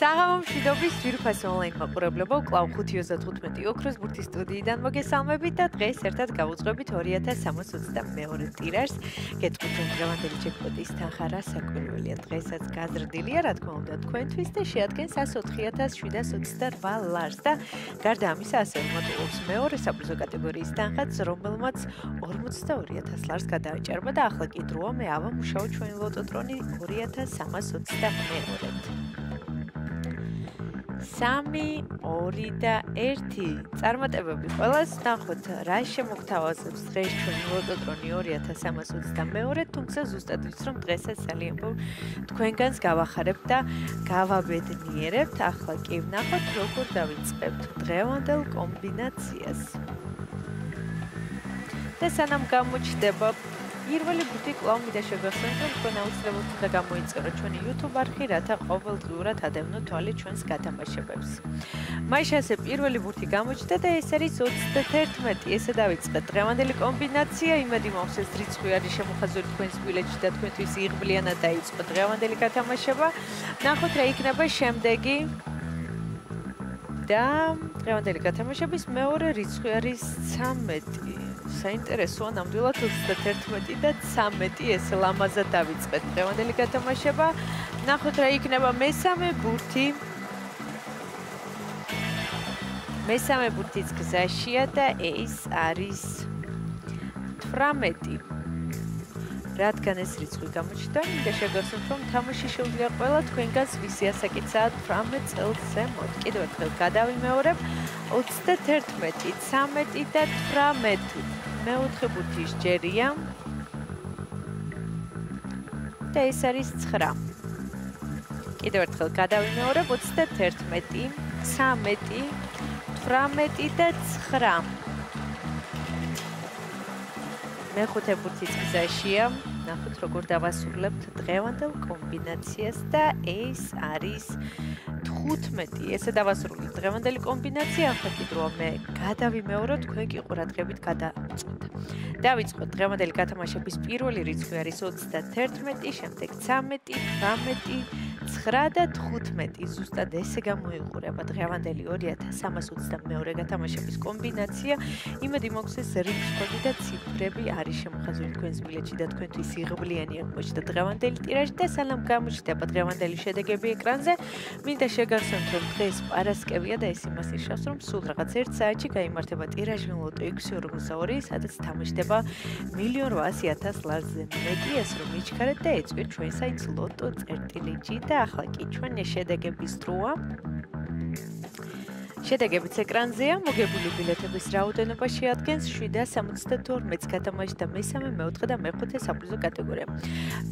საღამო მშვიდობის ძვირფასი ონლაინ მაყურებლებო, კვლავ 5:35 ოქროს ბურთის სტუდიიდან მოგესალმებით და დღეს ერთად გავუძღვებით 2322 ტირაჟს. გეტყვით რომ დღევანდელი ჯეკპოტის თანხა რა საკვირველია დღესაც გაზრდილია, რა თქმა უნდა თქვენთვის და შეადგენს 104,728 ლარს და გარდა ამისა ასევე მოტულობს მეორე საპრიზო კატეგორიის თანხაც, რომელმაც 42,000 ლარს გადააჭარბა და ახლა კი დროა მე ავამუშაო ჩვენი ლოტოტრონი 2332-ით. 3, 2 და 1 წარმატებები ყველას. ნახოთ რა შემოგთავაზებს დღეს ჩვენი ლოტოტრონი 2322, თუმცა ზუსტად ვიცი რომ დღესაც ძალიან თქვენგანს გავახარებთ და გავაბედნიერებთ. ახლა კი ვნახოთ როგორ დავიწყებთ დღევანდელ კომბინაციას. და სანამ გამოჩნდება პირველი ბურთი, კვლავ მინდა შეგახსენოთ, რომ თქვენ აუცილებლად უნდა გამოიწეროთ ჩვენი YouTube არხი, რათა ყოველდღიურად ადევნოთ თვალი ჩვენს გათამაშებებს. მაინც ასე პირველი ბურთი გამოჩნდა და ეს არის 31. ესე დავიწყეთ დღევანდელი კომბინაცია. იმედი მაქვს ეს რიცხვი არის შემოხაზული თქვენს ბილეთში და თქვენთვის იღბლიანად დაიწყო დღევანდელი გათამაშება. ნახოთ რა იქნება შემდეგი. და დღევანდელი გათამაშების მეორე რიცხვი არის 13. საინტერესოა ნამდვილად 31 და 13 ესე ლამაზად დავიწყეთ დღევანდელი გათამაშება. ნახოთ რა იქნება მესამე ბურთი. მესამე ბურთიც გზაშია და ეს არის 18. რადგან ეს რიცხვი გამოჩნდა, მინდა შეგახსენოთ, რომ თამაში შეუძლია ყველა თქვენგანს ვისი ასაკიცაა 18 წელზე მოდ. კიდევ ერთხელ გადავიმეორებ 31, 13 და 18. მეოთხე ბურთი ჯერია და ეს არის 9. კიდევ ერთხელ გადავიმეორებ 31, 13, 18 და 9. მეხუთე ბურთიც გზაშია. ნახოთ როგორ დავასრულებთ დღევანდელ კომბინაციას და ეს არის 15. ესე დავასრულებთ დღევანდელი კომბინაცია. ახლა კი დროა მე გადავიმეორო, თქვენ კი ყურადღებით გადავიწყოთ. დავიწყოთ დღევანდელი გათამაშების პირველი რიცხვი არის 31, შემდეგ 13, 18, 9 და 15. ზუსტად ესე გამოიყურება დღევანდელი 2322 გათამაშების კომბინაცია. იმედი მაქვს ეს რიცხვები და ციფრები არის შემოხაზული თქვენს ბილეთში და თქვენთვის იღბლიანი აღმოჩნდა დღევანდელი ტირაჟი და სანამ გამოჩნდება დღევანდელი შედეგები ეკრანზე, მინდა შეგახსენოთ, რომ დღეს პარასკევია და ეს იმას ნიშნავს, რომ სულ რაღაც 1 საათში გაიმართება ტირაჟი ლოტო 642, სადაც თამაშდება 1,800,000 ლარზე მეტი, ეს რომ მიჩქარეთ და ეწვით ჩვენ საიტს ლოტო.წერტილი.ჯი და ახლა კი ჩვენ შედეგების დროა. შედეგებიც ეკრანზეა. მოგებული ბილეთების რაოდენობა შეადგენს 772 გათამაშს და მესამე, მეოთხე და მეხუთე საპრიზო კატეგორია.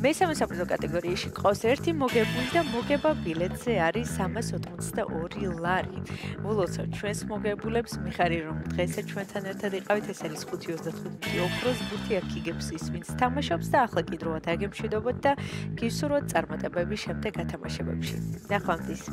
მესამე საპრიზო კატეგორიაში ყავს 1 მოგებული და მოგება ბილეთზე არის 382 ლარი. ულოცავ ჩვენს მოგებულებს, მიხარია რომ დღესაც ჩვენთან ერთად იყავით. ეს არის 5:35 ოქროს ბურთი, აქ იგებს ის, ვინც თამაშობს და ახლა კი დროა დაგემშვიდობოთ და გისურვოთ წარმატებები შემდეგ გათამაშებებში. ნახვამდის.